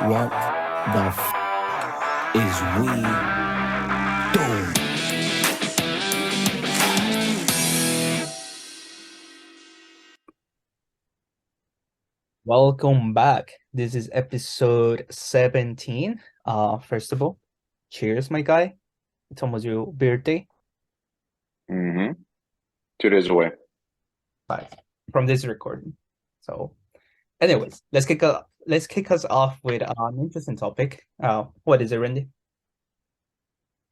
What the is we doing? Welcome back. This is episode 17. First of all, cheers, my guy. It's almost your birthday. Mm-hmm. 2 days away. Bye. From this recording. So, anyways, let's kick us off with an interesting topic. What is it, Randy?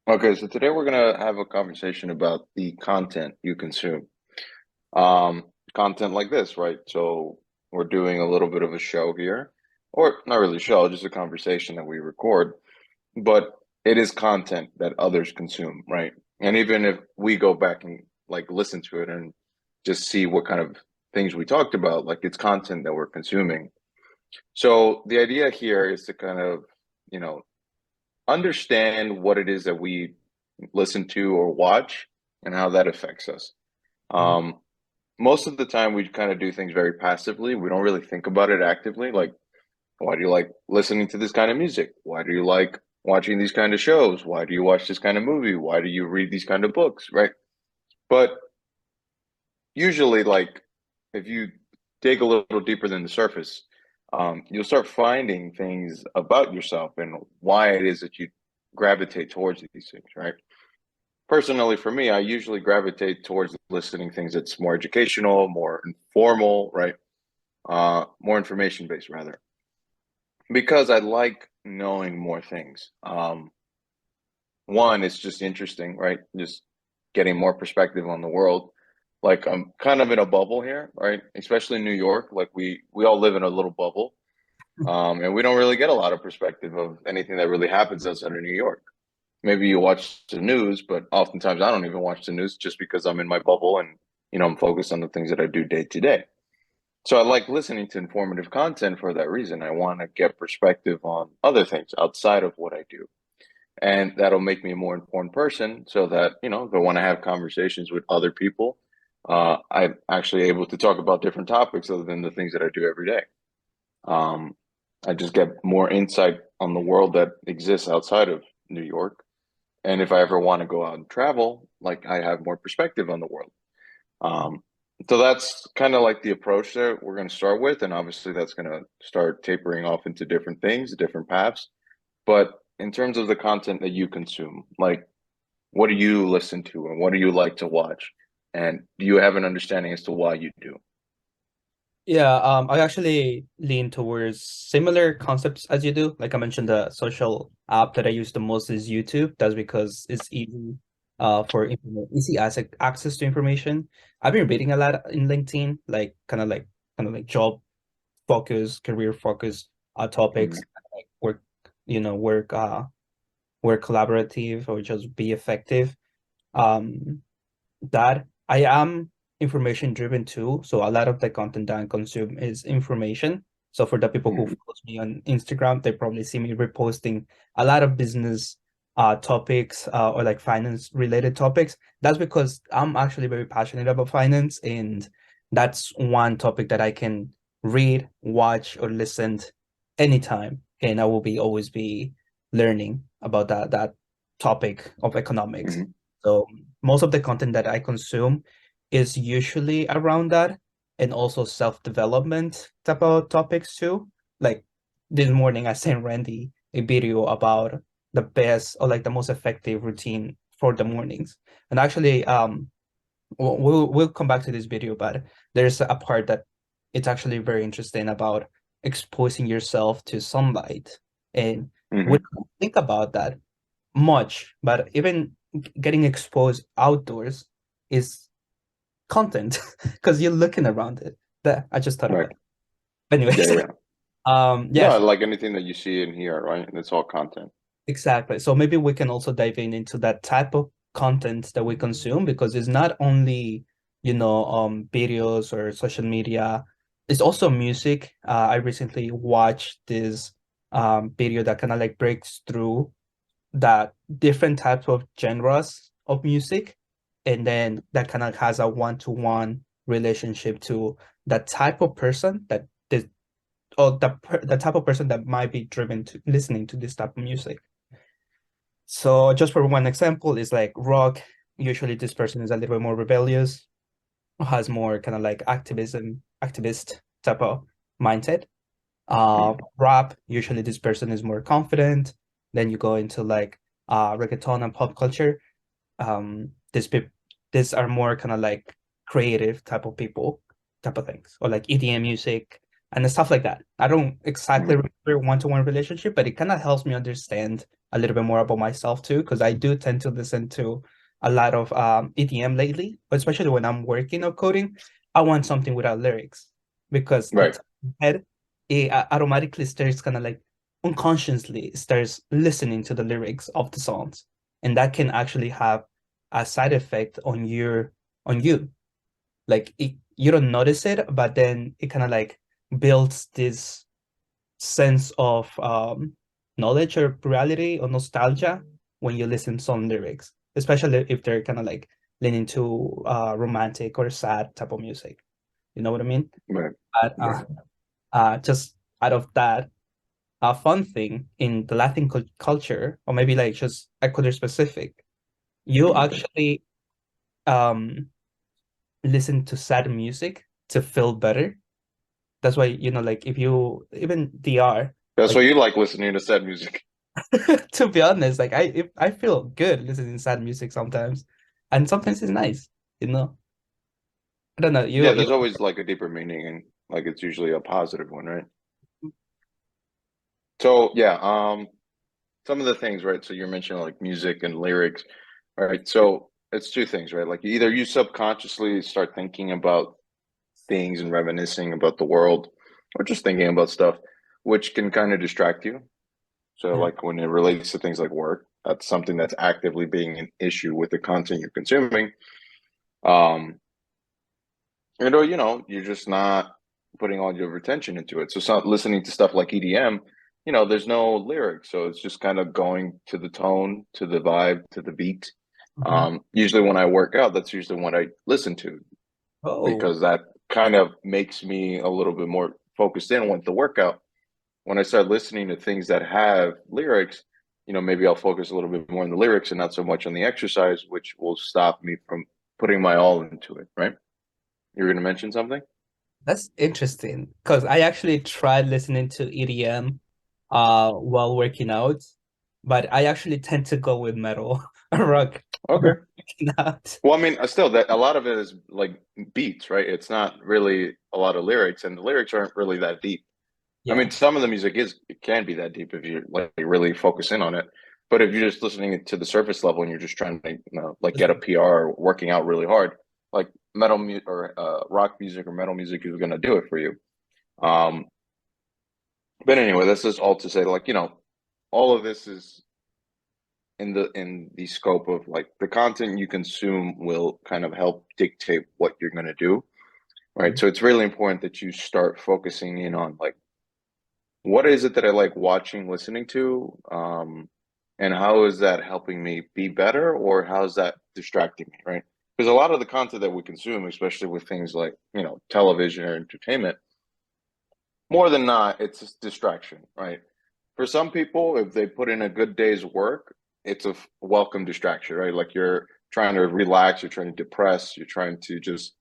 Okay, so today we're gonna have a conversation about the content you consume. Um, Content like this, right? So we're doing a little bit of a show here, or not really a show, just a conversation that we record, but it is content that others consume, right? And even if we go back and like listen to it and just see what kind of things we talked about, like it's content that we're consuming. So the idea here is to kind of, you know, understand what it is that we listen to or watch and how that affects us. Mhm. Um, Most of the time, we kind of do things very passively. We don't really think about it actively. Like, why do you like listening to this kind of music? Why do you like watching these kind of shows? Why do you watch this kind of movie? Why do you read these kind of books? Right. But usually, like, if you dig a little deeper than the surface, you'll start finding things about yourself and why it is that you gravitate towards these things, right? Personally, for me, I usually gravitate towards listening things that's more educational, more informal, right? More information based, rather, because I like knowing more things. One, it's just interesting, right? Just getting more perspective on the world. Like I'm kind of in a bubble here, right? Especially in New York. Like we all live in a little bubble, and we don't really get a lot of perspective of anything that really happens outside of New York. Maybe you watch the news, but oftentimes I don't even watch the news just because I'm in my bubble and I'm focused on the things that I do day to day. So I like listening to informative content for that reason. I want to get perspective on other things outside of what I do. And that'll make me a more informed person so that, if I want to have conversations with other people, I'm actually able to talk about different topics other than the things that I do every day. Um, I just get more insight on the world that exists outside of New York. And if I ever want to go out and travel, like I have more perspective on the world. Um, so that's kind of like the approach that we're going to start with. And obviously, that's going to start tapering off into different things, different paths. But in terms of the content that you consume, like what do you listen to and what do you like to watch? And do you have an understanding as to why you do? Yeah, I actually lean towards similar concepts as you do. Like I mentioned, the social app that I use the most is YouTube. That's because it's easy easy access to information. I've been reading a lot in LinkedIn, like kind of like job focus, career focus topics Mhm. like work collaborative or just be effective. Um that I am information driven too. So a lot of the content that I consume is information. So for the people who Mhm. follow me on Instagram, they probably see me reposting a lot of business topics or like finance related topics. That's because I'm actually very passionate about finance, and that's one topic that I can read, watch, or listen anytime. And I will be always be learning about that topic of economics. Mhm. So most of the content that I consume is usually around that, and also self-development type of topics too. Like this morning, I sent Randy a video about the best or like the most effective routine for the mornings. And actually, we'll come back to this video, but there's a part that it's actually very interesting about exposing yourself to sunlight. And we Mhm. don't think about that much, but even getting exposed outdoors is content because you're looking around it. That I just thought Right. about it. Yeah, Anyways, yeah. No, I yes, like anything that you see in here, right? It's all content. exactly. So maybe we can also dive into that type of content that we consume because it's not only, videos or social media, it's also music. I recently watched this video that kind of like breaks through that different types of genres of music, and then that kind of has a one-to-one relationship to that type of person that or the type of person that might be driven to listening to this type of music. So just for one example is like rock. Usually this person is a little bit more rebellious, has more kind of like activist type of mindset. Rap, usually this person is more confident. Then you go into like reggaeton and pop culture. These are more kind of like creative type of people, type of things, or like EDM music and stuff like that. I don't exactly remember one-to-one relationship, but it kind of helps me understand a little bit more about myself too, because I do tend to listen to a lot of EDM lately, but especially when I'm working or coding, I want something without lyrics because Right. head it automatically starts kind of like unconsciously starts listening to the lyrics of the songs, and that can actually have a side effect on you. Like you don't notice it, but then it kind of like builds this sense of knowledge or reality or nostalgia when you listen to some lyrics, especially if they're kind of like leaning to romantic or sad type of music. You know what I mean? Right. But Right. just out of that, a fun thing in the Latin culture, or maybe like just Ecuador specific, you actually um listen to sad music to feel better. That's why, like if you even DR, That's like why you like listening to sad music. to be honest, like I feel good listening to sad music sometimes, and sometimes it's nice, you know. I don't know. Yeah, You there's always like a deeper meaning, and like it's usually a positive one, right? So yeah, some of the things, right? So you're mentioning like music and lyrics, right? So it's two things, right? Like either you subconsciously start thinking about things and reminiscing about the world, or just thinking about stuff, which can kind of distract you. So yeah. like when it relates to things like work, that's something that's actively being an issue with the content you're consuming. Um, you're just not putting all your attention into it. So, listening to stuff like EDM, there's no lyrics, so it's just kind of going to the tone, to the vibe, to the beat. Mhm. Usually, when I work out, that's usually what I listen to Oh, because that kind of makes me a little bit more focused in with the workout. When I start listening to things that have lyrics, maybe I'll focus a little bit more on the lyrics and not so much on the exercise, which will stop me from putting my all into it. Right? You're going to mention something? that's interesting because I actually tried listening to EDM while working out, but I actually tend to go with metal or rock Okay. working out. Well, I mean, still, that a lot of it is like beats, right? It's not really a lot of lyrics, and the lyrics aren't really that deep. I Yeah. mean, some of the music it can be that deep if you like really focus in on it. But if you're just listening to the surface level and you're just trying to, like get a PR or working out really hard, like metal music or rock music or metal music is going to do it for you. Um, but anyway, this is all to say, like, all of this is in the scope of like the content you consume will kind of help dictate what you're going to do, right? Mhm. So it's really important that you start focusing in on like what is it that I like watching, listening to, and how is that helping me be better, or how is that distracting me, right? Because a lot of the content that we consume, especially with things like television or entertainment, more than not, it's a distraction, right? For some people, if they put in a good day's work, it's a welcome distraction, right? Like you're trying to relax, you're trying to depress, you're trying to just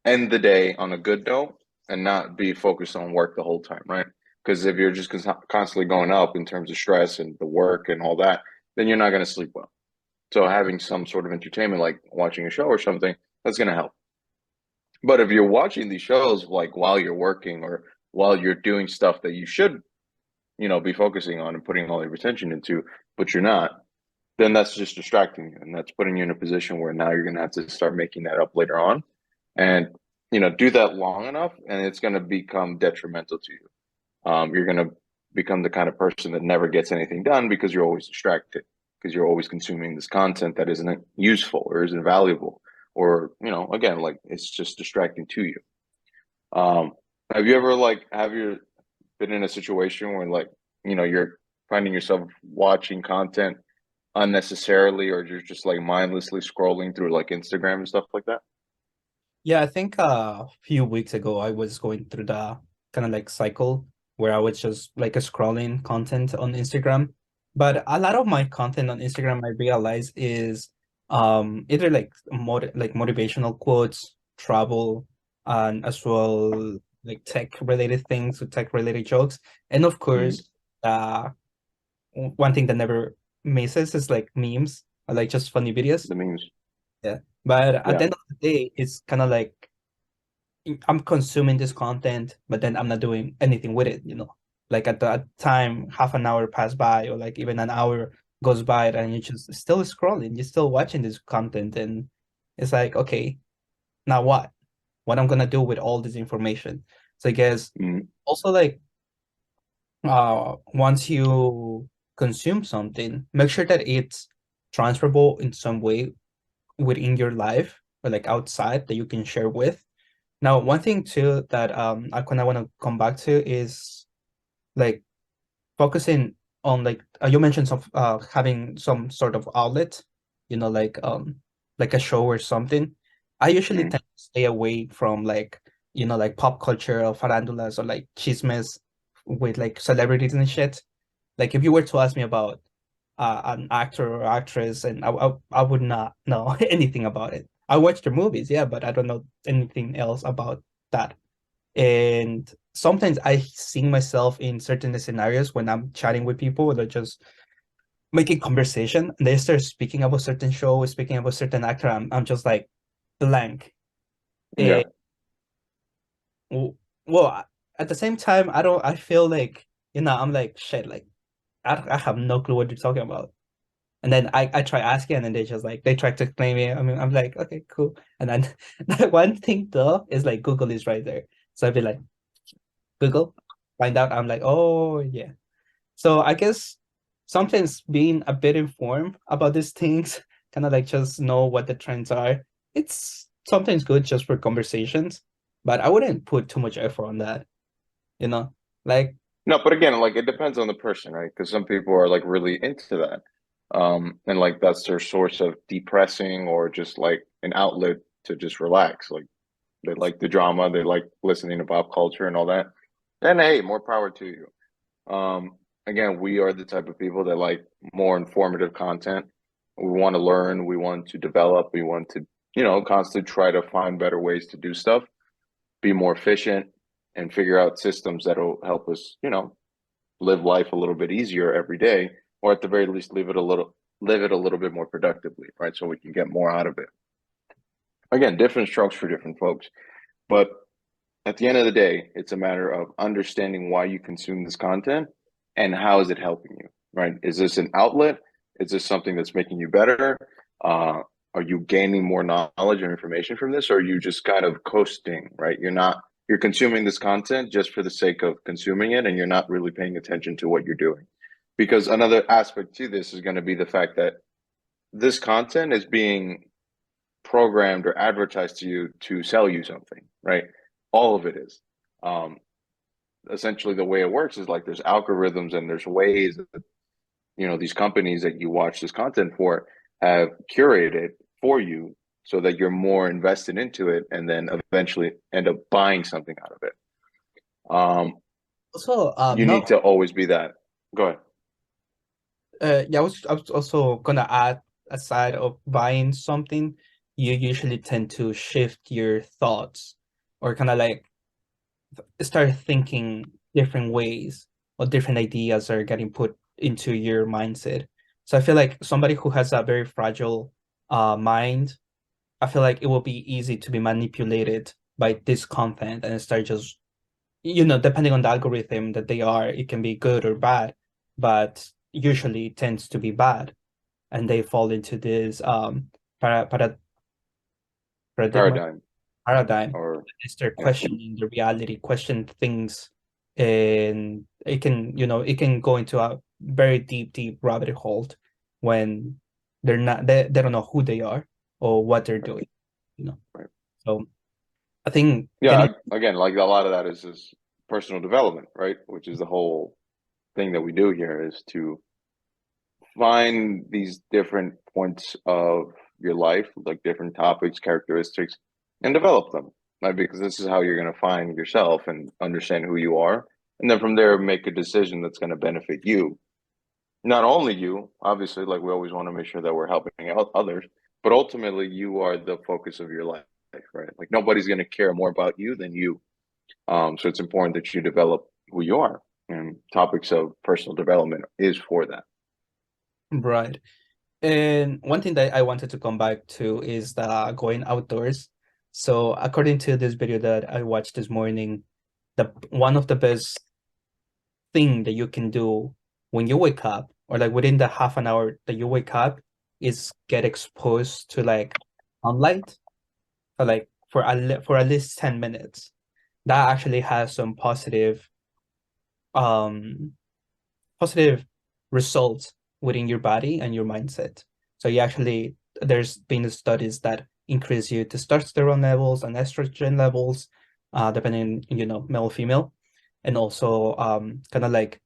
end the day on a good note and not be focused on work the whole time, right? Because if you're just constantly going up in terms of stress and the work and all that, then you're not going to sleep well. So having some sort of entertainment, like watching a show or something, that's going to help. But if you're watching these shows like while you're working or while you're doing stuff that you should, be focusing on and putting all your attention into, but you're not, then that's just distracting you, and that's putting you in a position where now you're going to have to start making that up later on, and do that long enough, and it's going to become detrimental to you. You're going to become the kind of person that never gets anything done because you're always distracted, because you're always consuming this content that isn't useful or isn't valuable, or again, like it's just distracting to you. Um, have you ever have you been in a situation where you're finding yourself watching content unnecessarily, or you're just like mindlessly scrolling through like Instagram and stuff like that? Yeah, I think a few weeks ago I was going through the kind of like cycle where I was just like scrolling content on Instagram. But a lot of my content on Instagram, I realize, is either like motivational quotes, travel, and as well like tech related things, with tech related jokes. And of course, uh one thing that never misses is like memes, or like just funny videos. The memes. Yeah. But at Yeah. the end of the day, it's kind of like I'm consuming this content, but then I'm not doing anything with it, you know. Like at the time, half an hour passed by, or like even an hour goes by, and you're just still scrolling, you're still watching this content, and it's like, okay, now what? What I'm gonna do with all this information? So I guess Mm. also like once you consume something, make sure that it's transferable in some way within your life or like outside that you can share with. Now, one thing too that I kind of want to come back to is like focusing on like you mentioned some having some sort of outlet, you know, like a show or something. I usually Mm. tend to stay away from like, you know, like pop culture or farandulas or like chismes with like celebrities and shit. Like if you were to ask me about an actor or actress, and I would not know anything about it. I watch their movies, yeah, but I don't know anything else about that. And sometimes I see myself in certain scenarios when I'm chatting with people that just making conversation and they start speaking about certain show, speaking about certain actor. I'm just like blank. Yeah. And well, at the same time, I feel like, you know, I'm like shit, like I have no clue what you're talking about. And then I try asking, and then they try to explain me. I mean, I'm like, okay, cool. And then one thing though is like Google is right there. So I'd be like, Google, find out. I'm like, oh yeah. So I guess sometimes being a bit informed about these things, kind of like just know what the trends are. It's sometimes good just for conversations, but I wouldn't put too much effort on that, you know? Like, No, but again, like it depends on the person, right? Because some people are like really into that. And like that's their source of depressing or just like an outlet to just relax. Like they like the drama, they like listening to pop culture and all that. And hey, more power to you. Again, we are the type of people that like more informative content. We want to learn, we want to develop, we want to, constantly try to find better ways to do stuff, be more efficient, and figure out systems that'll help us, live life a little bit easier every day, or at the very least live it a little bit more productively, right? So we can get more out of it. Again, different strokes for different folks. But at the end of the day, it's a matter of understanding why you consume this content and how is it helping you, right? Is this an outlet? Is this something that's making you better? Are you gaining more knowledge and information from this? Or are you just kind of coasting, right? You're consuming this content just for the sake of consuming it, and you're not really paying attention to what you're doing. Because another aspect to this is going to be the fact that this content is being programmed or advertised to you to sell you something, right? All of it is. Um, Essentially, the way it works is like there's algorithms and there's ways that these companies that you watch this content for have curated for you so that you're more invested into it and then eventually end up buying something out of it. also, You no, need to always be that. Go ahead. yeah, I was also gonna add, aside of buying something, you usually tend to shift your thoughts or kind of like start thinking different ways, or different ideas are getting put into your mindset. So I feel like somebody who has a very fragile mind, I feel like it will be easy to be manipulated by this content and start just, you know, depending on the algorithm that they are, it can be good or bad, but usually it tends to be bad, and they fall into this paradigm Paradigm paradigm. or They start yeah. questioning the reality, question things, and it can, you know, it can go into a very deep rabbit hole when they don't know who they are or what they're Right, doing, you know. right. So I think getting Yeah, again, like a lot of that is just personal development, right? Which is the whole thing that we do here is to find these different points of your life, like different topics, characteristics, and develop them. right? Because this is how you're going to find yourself and understand who you are. And then from there, make a decision that's going to benefit you. Not only you, obviously, like we always want to make sure that we're helping out others, but ultimately you are the focus of your life, right? Like nobody's going to care more about you than you. So it's important that you develop who you are. And topics of personal development is for that. Right. And one thing that I wanted to come back to is the going outdoors. So according to this video that I watched this morning, the one of the best thing that you can do when you wake up, or like within the half an hour that you wake up, is get exposed to like sunlight for like for at least 10 minutes. That actually has some um positive results within your body and your mindset. So you actually, there's been studies that increase your testosterone levels and estrogen levels, depending, male, female, and also kind of like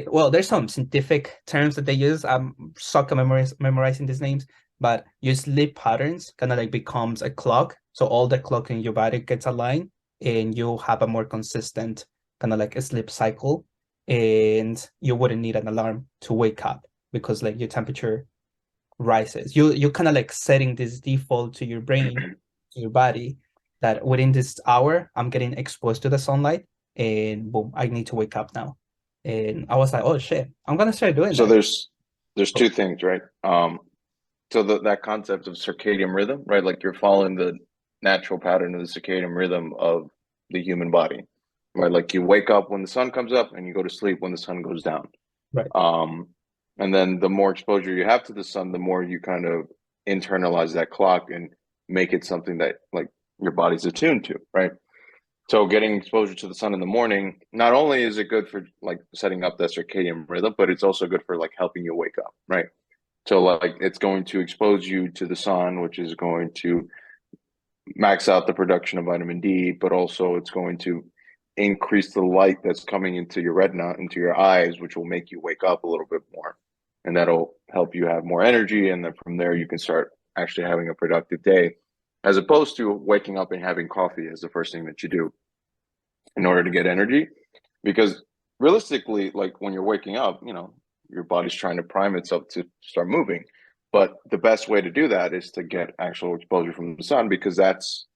well, there's some scientific terms that they use. I'm suck at memorizing these names, but your sleep patterns kind of like becomes a clock. So all the clock in your body gets aligned, and you have a more consistent kind of like a sleep cycle, and you wouldn't need an alarm to wake up because like your temperature rises. You kind of like setting this default to your brain, to your body, that within this hour I'm getting exposed to the sunlight, and boom, I need to wake up now. And I was like, oh shit, I'm gonna start doing So that. there's two things, right? So that concept of circadian rhythm, right? Like you're following the natural pattern of the circadian rhythm of the human body, right? Like you wake up when the sun comes up and you go to sleep when the sun goes down. Right. And then the more exposure you have to the sun, the more you kind of internalize that clock and make it something that like your body's attuned to, right? So getting exposure to the sun in the morning, not only is it good for like setting up that circadian rhythm, but it's also good for like helping you wake up, right? So like it's going to expose you to the sun, which is going to max out the production of vitamin D, but also it's going to increase the light that's coming into your retina, into your eyes, which will make you wake up a little bit more. And that'll help you have more energy. And then from there, you can start actually having a productive day, as opposed to waking up and having coffee as the first thing that you do in order to get energy. Because realistically, like when you're waking up, your body's trying to prime itself to start moving. But the best way to do that is to get actual exposure from the sun, because that's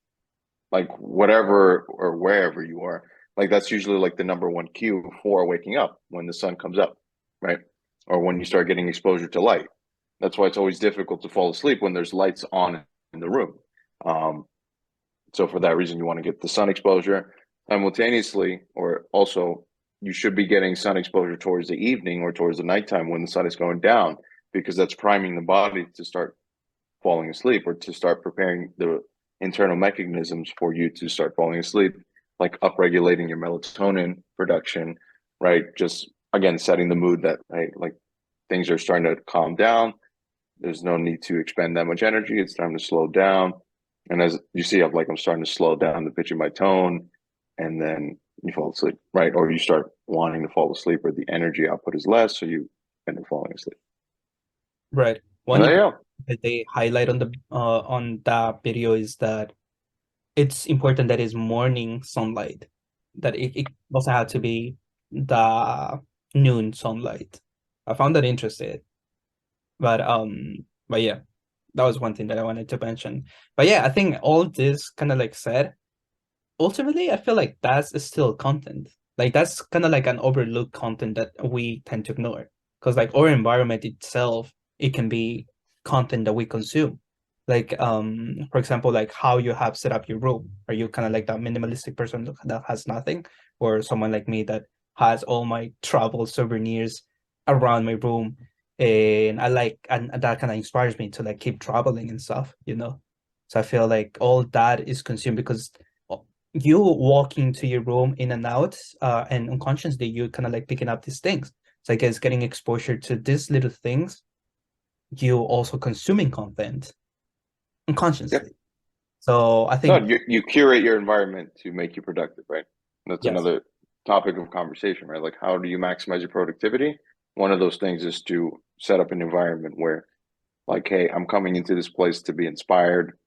like whatever or wherever you are, like that's usually like the number one cue for waking up, when the sun comes up, right? Or when you start getting exposure to light. That's why it's always difficult to fall asleep when there's lights on in the room. So for that reason, you want to get the sun exposure simultaneously, or also you should be getting sun exposure towards the evening or towards the nighttime when the sun is going down, because that's priming the body to start falling asleep, or to start preparing the internal mechanisms for you to start falling asleep, like upregulating your melatonin production, right? Just again, setting the mood that, hey, like things are starting to calm down. There's no need to expend that much energy. It's time to slow down. And as you see, I'm starting to slow down the pitch of my tone, and then you fall asleep, right? Or you start wanting to fall asleep, or the energy output is less, so you end up falling asleep. Right. And One there you important go. that they highlight on that video is that it's important that it's morning sunlight, that it doesn't have to be the noon sunlight. I found that interesting. But yeah, that was one thing that I wanted to mention. But yeah, I think all this kind of like said, ultimately, I feel like that's still content. Like that's kind of like an overlooked content that we tend to ignore. Because like our environment itself, it can be content that we consume. Like for example, like how you have set up your room. Are you kind of like that minimalistic person that has nothing? Or someone like me that has all my travel souvenirs around my room? And and that kind of inspires me to like keep traveling and stuff. So I feel like all that is consumed because you walk into your room in and out, and unconsciously you kind of like picking up these things. So I guess getting exposure to these little things, you also consuming content Yeah. unconsciously. So I No, think, you curate your environment to make you productive, right? That's yes, another topic of conversation, right? Like, how do you maximize your productivity? One of those things is to set up an environment where, like, hey, I'm coming into this place to be inspired.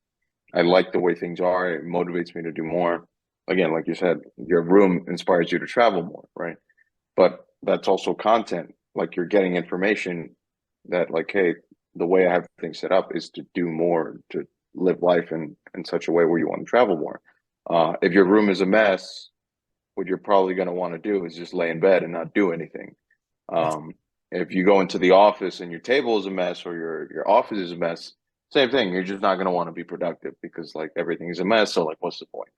I like the way things are. It motivates me to do more. Again, like you said, your room inspires you to travel more, right? But that's also content. Like you're getting information that, like, hey, the way I have things set up is to do more, to live life in such a way where you want to travel more. If your room is a mess, what you're probably going to want to do is just lay in bed and not do anything. That's Um, if you go into the office and your table is a mess or your office is a mess, same thing. You're just not going to want to be productive because like everything is a mess. So like, what's the point?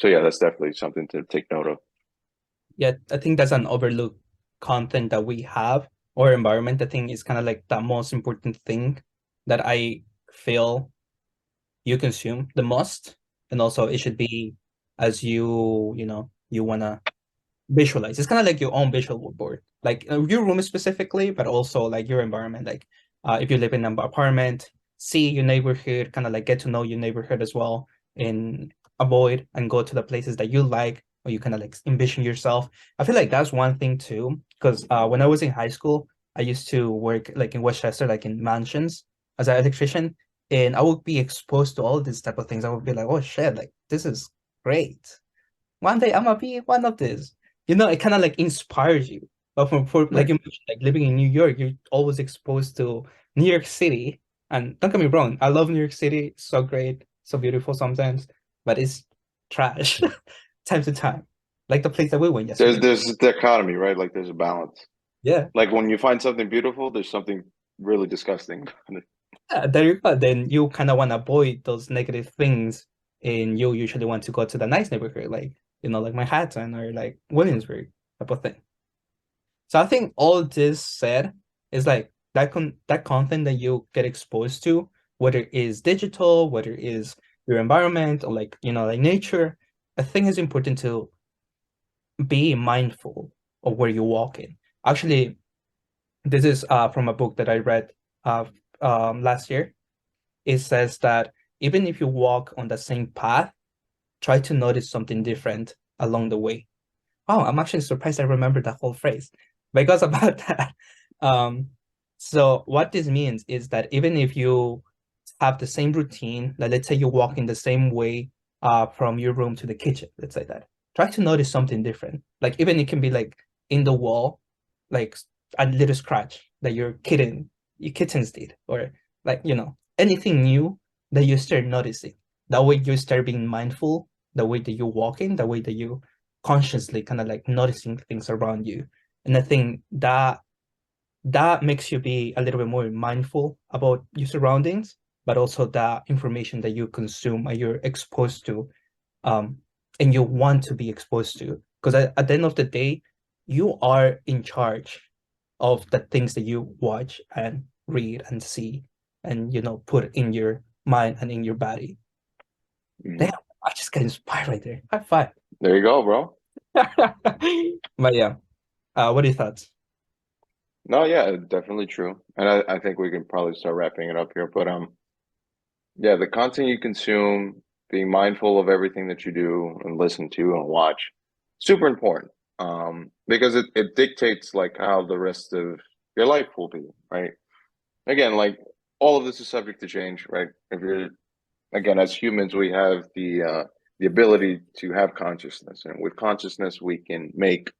So yeah, that's definitely something to take note of. yeah, I think that's an overlooked content that we have, or environment. I think is kind of like the most important thing that I feel you consume the most, and also it should be as you know you wanna visualize. It's kind of like your own visual board, like your room specifically, but also like your environment. Like if you live in an apartment, see your neighborhood, kind of like get to know your neighborhood as well, and avoid and go to the places that you like, or you kind of like envision yourself. I feel like that's one thing too, because when I was in high school, I used to work like in Westchester, like in mansions as an electrician, and I would be exposed to all these type of things. I would be like, oh shit, like this is great. One day I'm gonna be one of these. You know, it kind of like inspires you. But for like Right. you mentioned, like living in New York, you're always exposed to New York City. And don't get me wrong, I love New York City. It's so great, so beautiful sometimes, but it's trash time to time. Like the place that we went There's yesterday. there's the economy, right? Like there's a balance. Yeah. Like when you find something beautiful, there's something really disgusting. There you go. Then you kind of want to avoid those negative things, and you usually want to go to the nice neighborhood, like like Manhattan or like Williamsburg type of thing. So I think all this said is like that content that you get exposed to, whether it is digital, whether it is your environment or like like nature, I think it's important to be mindful of where you walk in. Actually, this is from a book that I read uh last year. It says that even if you walk on the same path, try to notice something different along the way. Oh, I'm actually surprised I remember that whole phrase. But it goes about that. Um, so what this means is that even if you have the same routine, like let's say you walk in the same way from your room to the kitchen, let's say that. Try to notice something different. Like even it can be like in the wall, like a little scratch that your kittens did, or like, anything new that you start noticing. That way you start being mindful, the way that you walk in, the way that you consciously kind of like noticing things around you. And I think that makes you be a little bit more mindful about your surroundings, but also the information that you consume and you're exposed to, um, and you want to be exposed to. Because at the end of the day, you are in charge of the things that you watch and read and see and put in your mind and in your body. Damn, Mhm. I just got inspired right there. High five. There you go, bro. But yeah, what are your thoughts? No, yeah, definitely true. And I think we can probably start wrapping it up here. But yeah, the content you consume, being mindful of everything that you do and listen to and watch, super important. Because it dictates like how the rest of your life will be, right? Again, like all of this is subject to change, right? If you're again, as humans, we have the ability to have consciousness, and with consciousness, we can make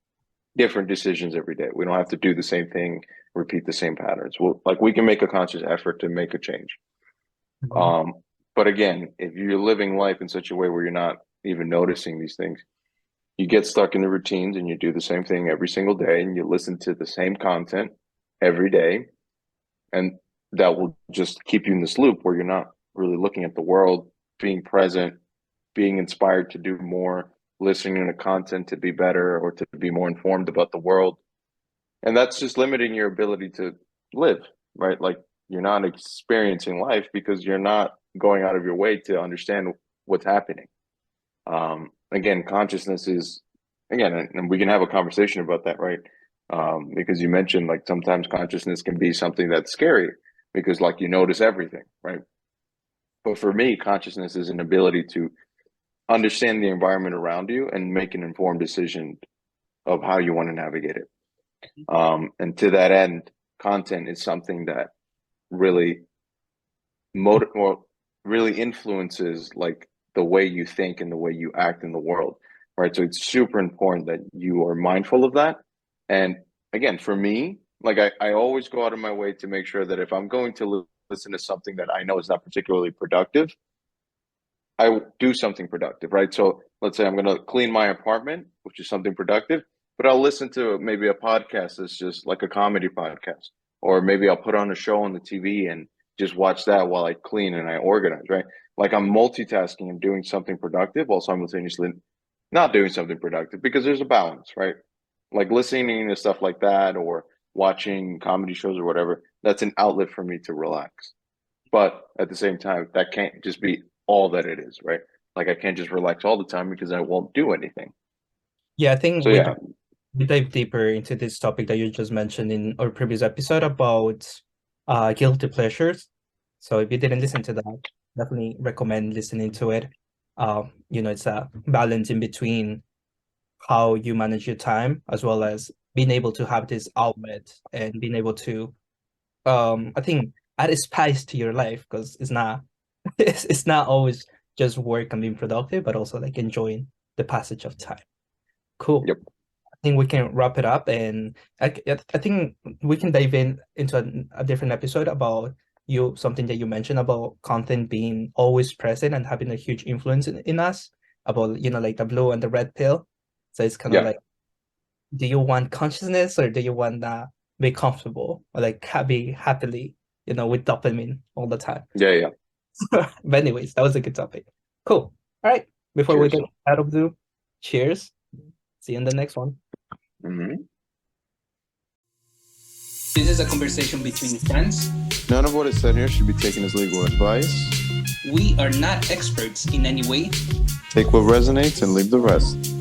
different decisions every day. We don't have to do the same thing, repeat the same patterns. Well, like we can make a conscious effort to make a change. Mhm. Um, but again, if you're living life in such a way where you're not even noticing these things, you get stuck in the routines and you do the same thing every single day and you listen to the same content every day. And that will just keep you in this loop where you're not really looking at the world, being present, being inspired to do more, listening to content to be better or to be more informed about the world. And that's just limiting your ability to live, right? Like you're not experiencing life because you're not going out of your way to understand what's happening. Again, consciousness is, again, and we can have a conversation about that, right? Because you mentioned like sometimes consciousness can be something that's scary because like you notice everything, right? But for me, consciousness is an ability to understand the environment around you and make an informed decision of how you want to navigate it. And to that end, content is something that really motivate, well, really influences like the way you think and the way you act in the world, right? So it's super important that you are mindful of that. And again, for me, like I always go out of my way to make sure that if I'm going to listen to something that I know is not particularly productive, I do something productive, right? So let's say I'm going to clean my apartment, which is something productive, but I'll listen to maybe a podcast that's just like a comedy podcast, or maybe I'll put on a show on the TV and just watch that while I clean and I organize, right? Like I'm multitasking and doing something productive while simultaneously not doing something productive because there's a balance, right? Like listening to stuff like that or watching comedy shows or whatever, that's an outlet for me to relax. But at the same time, that can't just be all that it is, right? Like I can't just relax all the time because I won't do anything. Yeah, I think So yeah, we dive deeper into this topic that you just mentioned in our previous episode about guilty pleasures. So if you didn't listen to that, definitely recommend listening to it. It's a balance in between how you manage your time as well as being able to have this outlet and being able to I think add a spice to your life, because it's not it's not always just work and being productive, but also like enjoying the passage of time. Cool. Yep. I think we can wrap it up, and I think we can dive into a different episode about something that you mentioned about content being always present and having a huge influence in us, about like the blue and the red pill. So it's kind of Yeah. like, do you want consciousness or do you want be comfortable or like happily, with dopamine all the time? Yeah. But anyways, that was a good topic. Cool. All right. Before we Cheers. get out of the cheers. See you in the next one. Mm-hmm. This is a conversation between friends. None of what is said here should be taken as legal advice. We are not experts in any way. Take what resonates and leave the rest.